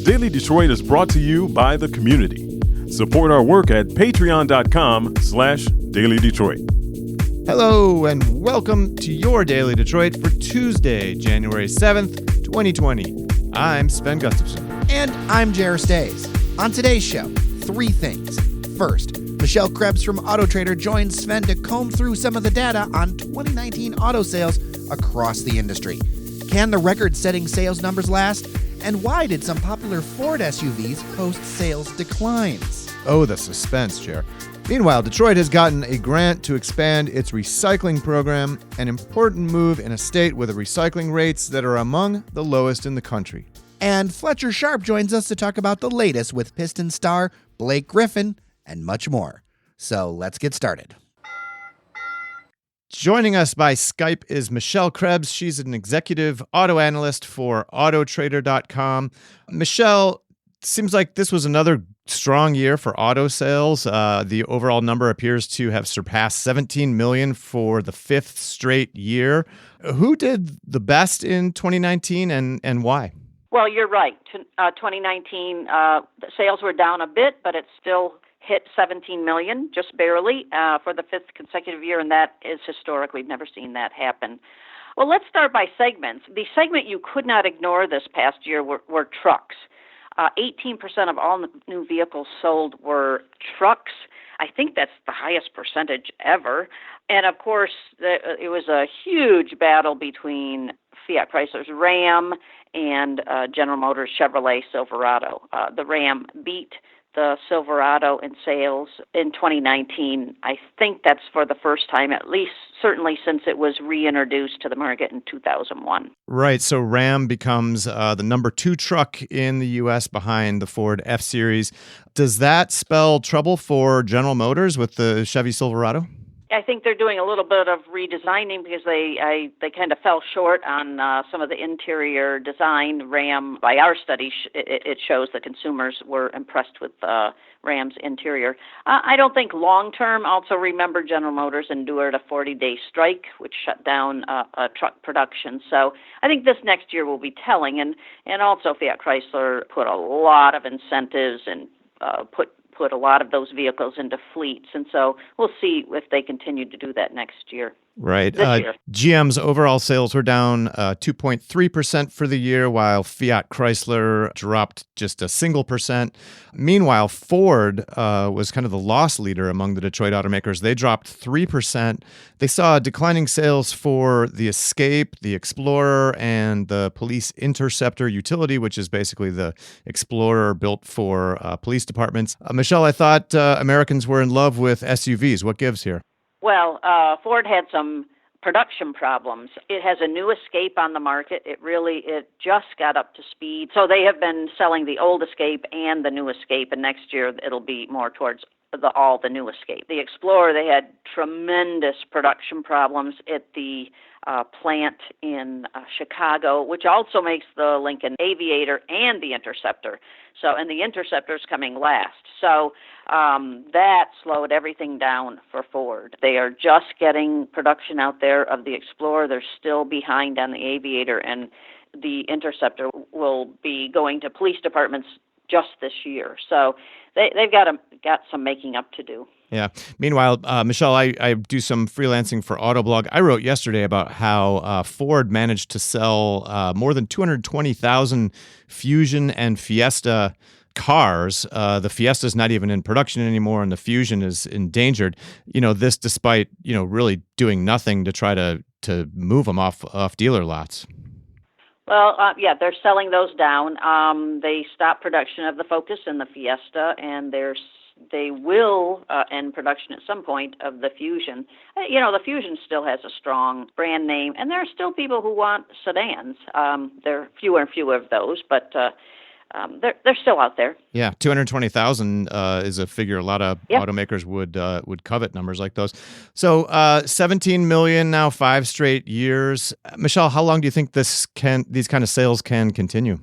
Daily Detroit is brought to you by the community. Support our work at patreon.com/Daily Detroit. Hello and welcome to your Daily Detroit for Tuesday, January 7th, 2020. I'm Sven Gustafson. And I'm Jer Stays. On today's show, three things. First, Michelle Krebs from Autotrader joins Sven to comb through some of the data on 2019 auto sales across the industry. Can the record-setting sales numbers last? And why did some popular Ford SUVs post sales declines? Oh, the suspense, Jer. Meanwhile, Detroit has gotten a grant to expand its recycling program, an important move in a state with recycling rates that are among the lowest in the country. And Fletcher Sharpe joins us to talk about the latest with Pistons star Blake Griffin and much more. So let's get started. Joining us by Skype is Michelle Krebs. She's an executive auto analyst for Autotrader.com. Michelle, seems like this was another strong year for auto sales. The overall number appears to have surpassed 17 million for the fifth straight year. Who did the best in 2019 and why? Well, you're right. 2019, the sales were down a bit, but it still hit 17 million, just barely, for the fifth consecutive year, and that is historic. We've never seen that happen. Well, let's start by segments. The segment you could not ignore this past year were trucks. 18% of all new vehicles sold were trucks. I think that's the highest percentage ever. And of course, it was a huge battle between Fiat Chrysler's Ram and General Motors' Chevrolet Silverado. The Ram beat the Silverado in sales in 2019. I think that's for the first time, at least certainly since it was reintroduced to the market in 2001. Right, so Ram becomes the number 2 truck in the U.S. behind the Ford F-Series. Does that spell trouble for General Motors with the Chevy Silverado? I think they're doing a little bit of redesigning because they kind of fell short on some of the interior design. Ram, by our study, it shows the consumers were impressed with Ram's interior. I don't think long-term. Also, remember General Motors endured a 40-day strike, which shut down truck production. So I think this next year will be telling. And also Fiat Chrysler put a lot of incentives and put a lot of those vehicles into fleets. And so we'll see if they continue to do that next year. Right. This year. GM's overall sales were down 2.3% for the year, while Fiat Chrysler dropped just a single percent. Meanwhile, Ford was kind of the loss leader among the Detroit automakers. They dropped 3%. They saw declining sales for the Escape, the Explorer, and the Police Interceptor utility, which is basically the Explorer built for police departments. Michelle, I thought Americans were in love with SUVs. What gives here? Well, Ford had some production problems. It has a new Escape on the market. It just got up to speed. So they have been selling the old Escape and the new Escape, and next year it'll be more towards the new Escape. The Explorer, they had tremendous production problems at the plant in Chicago, which also makes the Lincoln Aviator and the Interceptor. And the Interceptor's coming last. So that slowed everything down for Ford. They are just getting production out there of the Explorer. They're still behind on the Aviator, and the Interceptor will be going to police departments just this year. So they've got some making up to do. Yeah. Meanwhile, Michelle, I do some freelancing for Autoblog. I wrote yesterday about how Ford managed to sell more than 220,000 Fusion and Fiesta cars. The Fiesta's not even in production anymore, and the Fusion is endangered. This despite, really doing nothing to try to move them off dealer lots. Well, they're selling those down. They stopped production of the Focus and the Fiesta, and they will end production at some point of the Fusion. The Fusion still has a strong brand name, and there are still people who want sedans. There are fewer and fewer of those, but they're still out there. Yeah, 220,000 is a figure a lot of automakers would covet numbers like those. So 17 million now, 5 straight years. Michelle, how long do you think these kind of sales can continue?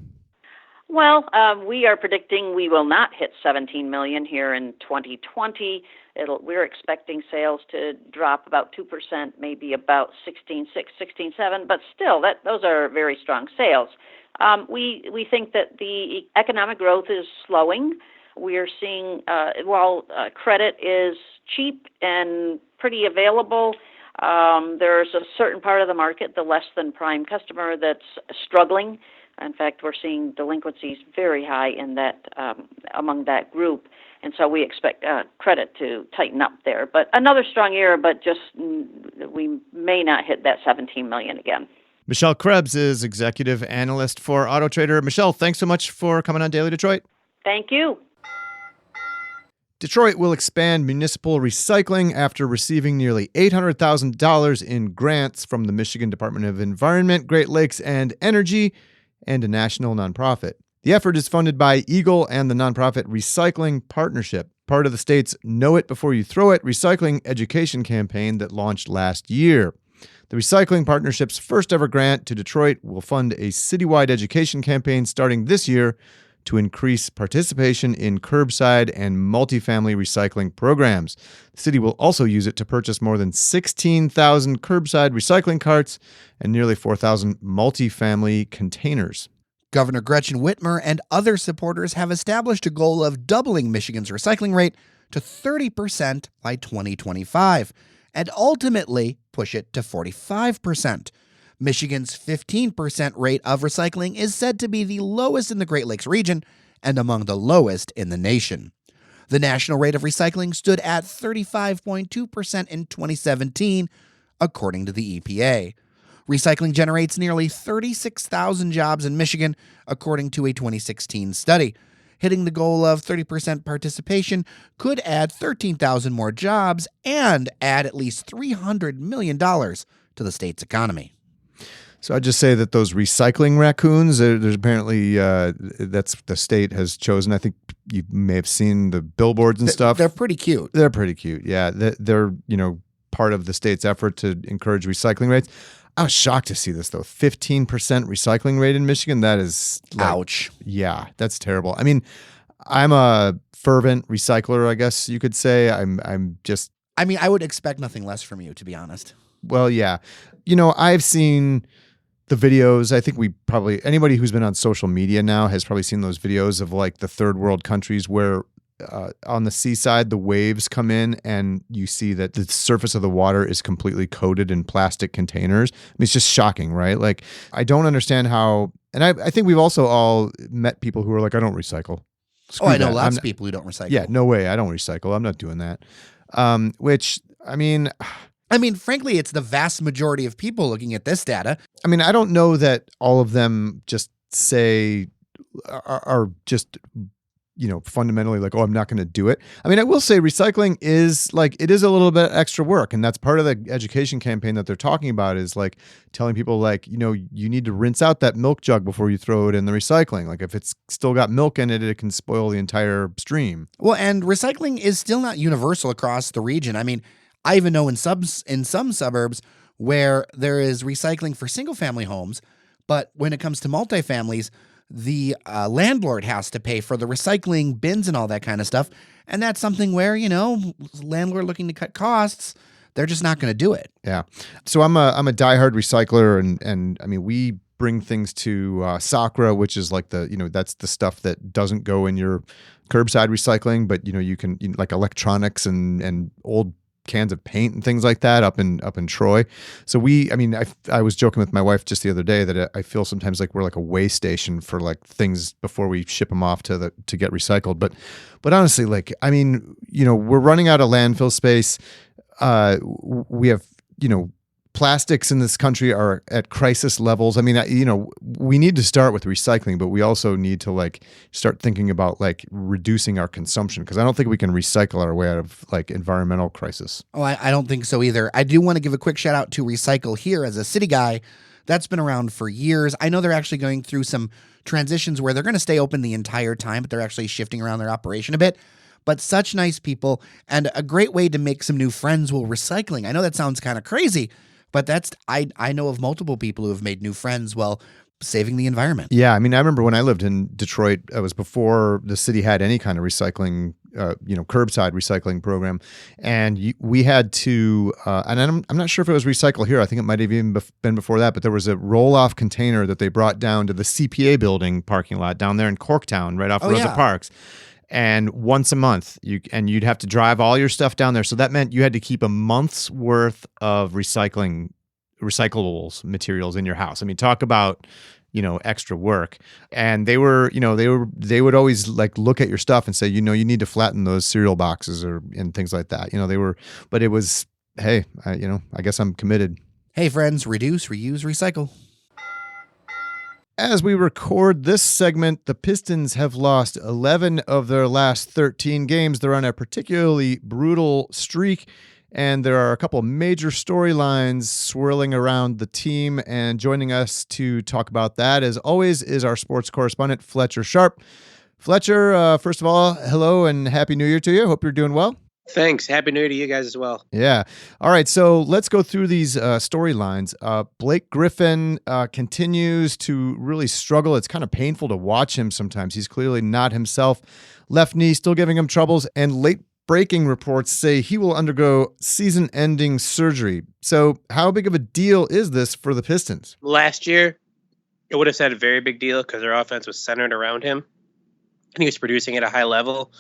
Well, we are predicting we will not hit 17 million here in 2020. We're expecting sales to drop about 2%, maybe about 16.6, 16.7, but still, those are very strong sales. We think that the economic growth is slowing. We are seeing, while credit is cheap and pretty available, there's a certain part of the market, the less than prime customer, that's struggling. In fact, we're seeing delinquencies very high in that among that group, and so we expect credit to tighten up there. But another strong year, but just we may not hit that 17 million again. Michelle Krebs is executive analyst for Autotrader. Michelle, thanks so much for coming on Daily Detroit. Thank you. Detroit will expand municipal recycling after receiving nearly $800,000 in grants from the Michigan Department of Environment, Great Lakes, and Energy, and a national nonprofit. The effort is funded by Eagle and the nonprofit Recycling Partnership, part of the state's Know It Before You Throw It recycling education campaign that launched last year. The Recycling Partnership's first ever grant to Detroit will fund a citywide education campaign starting this year to increase participation in curbside and multifamily recycling programs. The city will also use it to purchase more than 16,000 curbside recycling carts and nearly 4,000 multifamily containers. Governor Gretchen Whitmer and other supporters have established a goal of doubling Michigan's recycling rate to 30% by 2025 and ultimately push it to 45%. Michigan's 15% rate of recycling is said to be the lowest in the Great Lakes region and among the lowest in the nation. The national rate of recycling stood at 35.2% in 2017, according to the EPA. Recycling generates nearly 36,000 jobs in Michigan, according to a 2016 study. Hitting the goal of 30% participation could add 13,000 more jobs and add at least $300 million to the state's economy. So I'd just say that those recycling raccoons, there's apparently, that's the state has chosen. I think you may have seen the billboards and stuff. They're pretty cute. They're pretty cute, yeah. They're, part of the state's effort to encourage recycling rates. I was shocked to see this, though. 15% recycling rate in Michigan. That is... ouch. Yeah, that's terrible. I mean, I'm a fervent recycler, I guess you could say. I would expect nothing less from you, to be honest. Well, yeah. I've seen the videos. I think anybody who's been on social media now has probably seen those videos of like the third world countries where on the seaside, the waves come in and you see that the surface of the water is completely coated in plastic containers. I mean, it's just shocking, right? Like, I don't understand how, and I think we've also all met people who are like, I don't recycle. Screw I know that. lots of people who don't recycle. Yeah, no way. I don't recycle. I'm not doing that. Frankly, it's the vast majority of people looking at this data. I mean, I don't know that all of them just say are just, fundamentally like, oh, I'm not going to do it. I mean, I will say recycling is like, it is a little bit extra work. And that's part of the education campaign that they're talking about is like telling people like, you need to rinse out that milk jug before you throw it in the recycling. Like if it's still got milk in it, it can spoil the entire stream. Well, and recycling is still not universal across the region. I mean, I even know in some suburbs where there is recycling for single-family homes, but when it comes to multifamilies, the landlord has to pay for the recycling bins and all that kind of stuff. And that's something where, landlord looking to cut costs, they're just not going to do it. Yeah. So I'm a diehard recycler, and I mean, we bring things to Sacra, which is like that's the stuff that doesn't go in your curbside recycling, but you can like electronics and old cans of paint and things like that up in Troy. So I was joking with my wife just the other day that I feel sometimes like we're like a way station for like things before we ship them off to get recycled. But honestly, like, I mean, we're running out of landfill space. We have, plastics in this country are at crisis levels. I mean, we need to start with recycling, but we also need to like start thinking about like reducing our consumption, because I don't think we can recycle our way out of like environmental crisis. Oh, I don't think so either. I do want to give a quick shout out to Recycle Here as a city guy. That's been around for years. I know they're actually going through some transitions where they're going to stay open the entire time, but they're actually shifting around their operation a bit. But such nice people and a great way to make some new friends while recycling. I know that sounds kind of crazy, but I know of multiple people who have made new friends while saving the environment. Yeah, I mean, I remember when I lived in Detroit, it was before the city had any kind of recycling, curbside recycling program, and we had to, and I'm not sure if it was Recycle Here. I think it might have even been before that, but there was a roll-off container that they brought down to the CPA building parking lot down there in Corktown, right off Rosa Parks. And once a month, you'd have to drive all your stuff down there. So that meant you had to keep a month's worth of recyclables materials in your house. I mean, talk about, extra work. And they would always like look at your stuff and say, you need to flatten those cereal boxes and things like that. But it was, hey, I guess I'm committed. Hey friends, reduce, reuse, recycle. As we record this segment, the Pistons have lost 11 of their last 13 games. They're on a particularly brutal streak, and there are a couple of major storylines swirling around the team. And joining us to talk about that, as always, is our sports correspondent, Fletcher Sharpe. Fletcher, first of all, hello and Happy New Year to you. Hope you're doing well. Thanks. Happy New Year to you guys as well. Yeah. All right. So let's go through these storylines. Blake Griffin continues to really struggle. It's kind of painful to watch him sometimes. He's clearly not himself. Left knee still giving him troubles, and late breaking reports say he will undergo season-ending surgery. So how big of a deal is this for the Pistons? Last year, it would have said a very big deal because their offense was centered around him, and he was producing at a high level.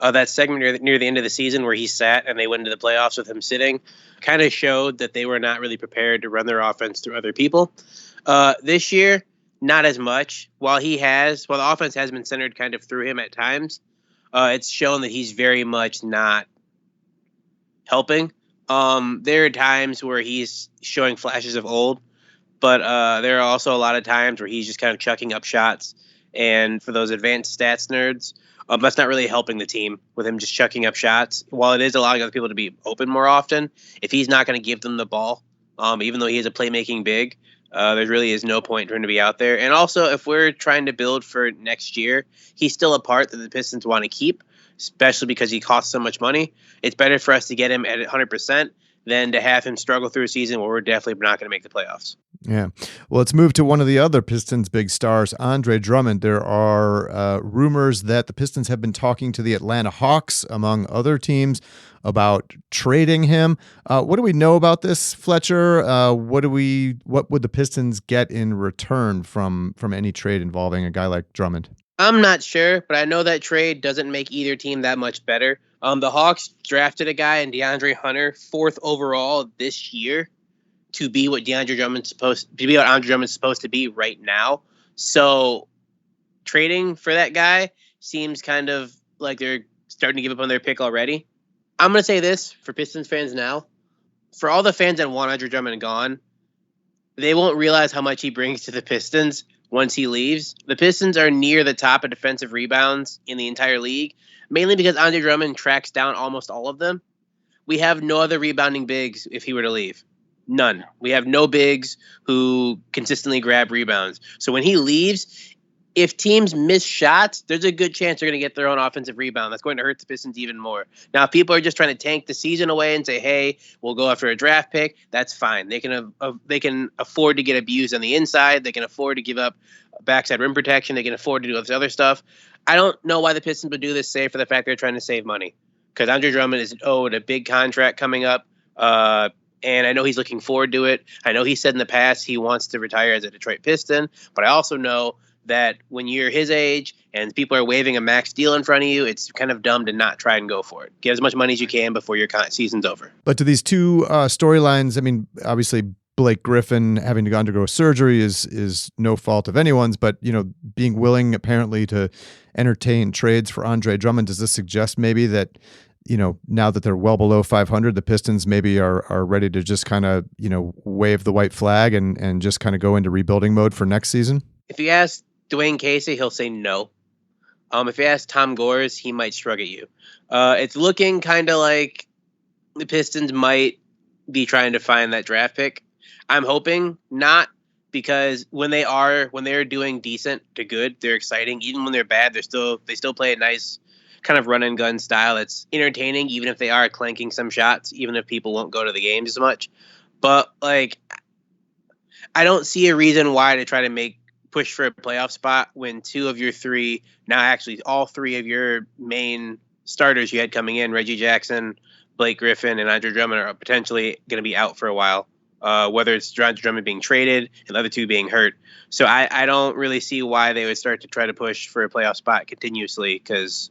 That segment near the end of the season where he sat and they went into the playoffs with him sitting kind of showed that they were not really prepared to run their offense through other people. This year, not as much. While the offense has been centered kind of through him at times, it's shown that he's very much not helping. There are times where he's showing flashes of old, but there are also a lot of times where he's just kind of chucking up shots. And for those advanced stats nerds, that's not really helping the team with him just chucking up shots. While it is allowing other people to be open more often, if he's not going to give them the ball, even though he is a playmaking big, there really is no point for him to be out there. And also, if we're trying to build for next year, he's still a part that the Pistons want to keep, especially because he costs so much money. It's better for us to get him at 100% than to have him struggle through a season where we're definitely not going to make the playoffs. Yeah. Well, let's move to one of the other Pistons' big stars, Andre Drummond. There are rumors that the Pistons have been talking to the Atlanta Hawks, among other teams, about trading him. What do we know about this, Fletcher? What would the Pistons get in return from any trade involving a guy like Drummond? I'm not sure, but I know that trade doesn't make either team that much better. The Hawks drafted a guy in DeAndre Hunter, 4th overall this year, to be what Andre Drummond's supposed to be right now. So trading for that guy seems kind of like they're starting to give up on their pick already. I'm going to say this for Pistons fans now. For all the fans that want Andre Drummond gone, they won't realize how much he brings to the Pistons once he leaves. The Pistons are near the top of defensive rebounds in the entire league, mainly because Andre Drummond tracks down almost all of them. We have no other rebounding bigs if he were to leave. None. We have no bigs who consistently grab rebounds. So when he leaves, if teams miss shots, there's a good chance they're going to get their own offensive rebound. That's going to hurt the Pistons even more. Now, if people are just trying to tank the season away and say, hey, we'll go after a draft pick, that's fine. They can afford to get abused on the inside. They can afford to give up backside rim protection. They can afford to do all this other stuff. I don't know why the Pistons would do this, save for the fact they're trying to save money. Because Andre Drummond is owed a big contract coming up. And I know he's looking forward to it. I know he said in the past he wants to retire as a Detroit Piston. But I also know that when you're his age and people are waving a max deal in front of you, it's kind of dumb to not try and go for it. Get as much money as you can before your season's over. But to these two storylines, I mean, obviously Blake Griffin having to undergo surgery is no fault of anyone's, but, being willing apparently to entertain trades for Andre Drummond, does this suggest maybe that, now that they're well below 500, the Pistons maybe are ready to just kind of, wave the white flag and just kind of go into rebuilding mode for next season? If you ask Dwayne Casey, he'll say no. If you ask Tom Gores, he might shrug at you. It's looking kind of like the Pistons might be trying to find that draft pick. I'm hoping not, because when they're doing decent to good, they're exciting. Even when they're bad, they still play a nice kind of run and gun style that's entertaining, even if they are clanking some shots, even if people won't go to the games as much. But I don't see a reason why to try to make push for a playoff spot when two of your three, now actually all three of your main starters you had coming in, Reggie Jackson, Blake Griffin, and Andre Drummond, are potentially going to be out for a while, whether it's Andre Drummond being traded and the other two being hurt. So I don't really see why they would start to try to push for a playoff spot continuously, because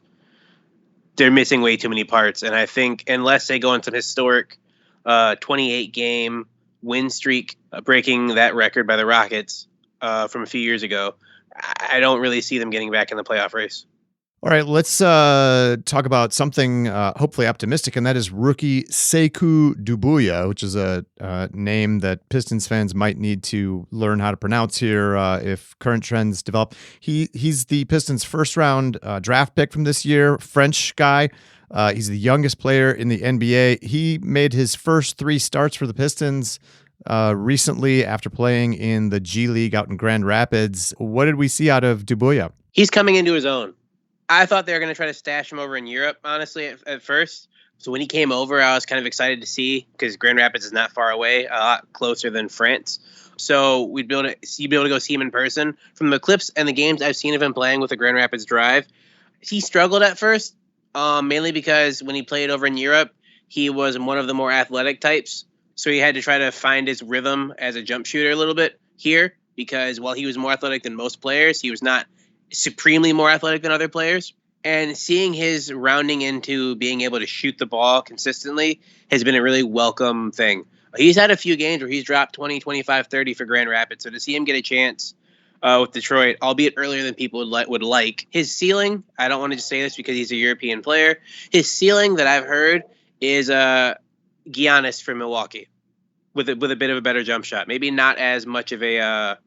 they're missing way too many parts. And I think unless they go on some historic 28-game win streak, breaking that record by the Rockets from a few years ago, I don't really see them getting back in the playoff race. All right, let's talk about something hopefully optimistic, and that is rookie Sekou Doumbouya, which is a name that Pistons fans might need to learn how to pronounce here if current trends develop. He's the Pistons' first-round draft pick from this year, French guy. He's the youngest player in the NBA. He made his first 3 starts for the Pistons recently after playing in the G League out in Grand Rapids. What did we see out of Doumbouya? He's coming into his own. I thought they were going to try to stash him over in Europe, honestly, at first. So when he came over, I was kind of excited to see, because Grand Rapids is not far away, a lot closer than France. So you'd be able to go see him in person. From the clips and the games I've seen of him playing with the Grand Rapids Drive, he struggled at first, mainly because when he played over in Europe, he was one of the more athletic types. So he had to try to find his rhythm as a jump shooter a little bit here, because while he was more athletic than most players, he was not supremely more athletic than other players. And seeing his rounding into being able to shoot the ball consistently has been a really welcome thing. He's had a few games where he's dropped 20, 25, 30 for Grand Rapids. So to see him get a chance with Detroit, albeit earlier than people would like. His ceiling, I don't want to just say this because he's a European player, his ceiling that I've heard is Giannis from Milwaukee with a bit of a better jump shot. Maybe not as much of a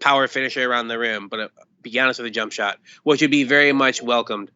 power finisher around the rim, but be honest with a jump shot, which would be very much welcomed,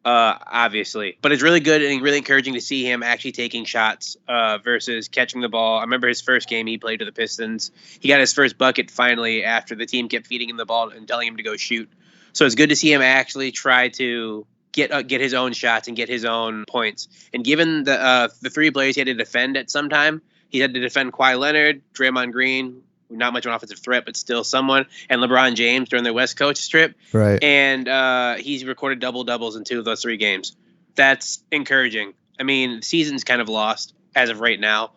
obviously. But it's really good and really encouraging to see him actually taking shots versus catching the ball. I remember his first game he played with the Pistons. He got his first bucket finally after the team kept feeding him the ball and telling him to go shoot. So it's good to see him actually try to get his own shots and get his own points. And given the 3 players he had to defend at some time, he had to defend Kawhi Leonard, Draymond Green, not much of an offensive threat, but still someone, and LeBron James during their West Coast trip. Right. And he's recorded double-doubles in 2 of those 3 games. That's encouraging. I mean, the season's kind of lost as of right now,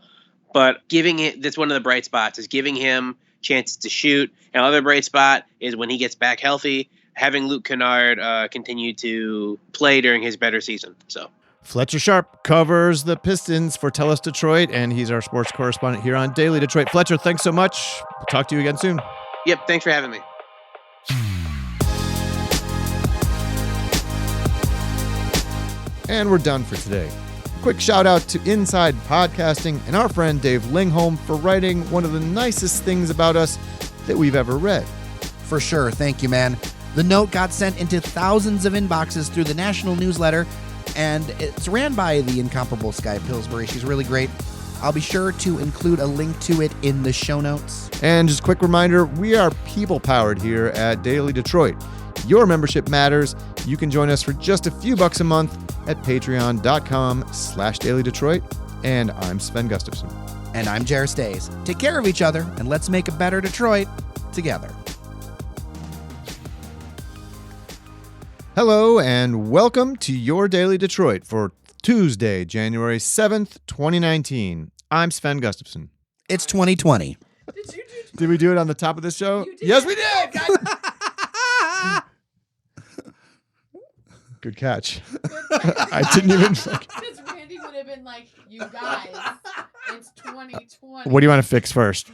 but that's one of the bright spots, is giving him chances to shoot. And another bright spot is when he gets back healthy, having Luke Kennard continue to play during his better season. So Fletcher Sharpe covers the Pistons for Tell Us Detroit, and he's our sports correspondent here on Daily Detroit. Fletcher, thanks so much. We'll talk to you again soon. Yep, thanks for having me. And we're done for today. Quick shout out to Inside Podcasting and our friend Dave Lingholm for writing one of the nicest things about us that we've ever read. For sure. Thank you, man. The note got sent into thousands of inboxes through the national newsletter, and it's ran by the incomparable Skye Pillsbury. She's really great. I'll be sure to include a link to it in the show notes. And just a quick reminder, we are people-powered here at Daily Detroit. Your membership matters. You can join us for just a few bucks a month at patreon.com/dailydetroit. And I'm Sven Gustafson. And I'm Jared Stays. Take care of each other, and let's make a better Detroit together. Hello, and welcome to your Daily Detroit for Tuesday, January 7th, 2019. I'm Sven Gustafson. It's 2020. Did we do it on the top of this show? Yes, we did! Good catch. I didn't even... Because Randy would have been like, you guys, it's 2020. What do you want to fix first?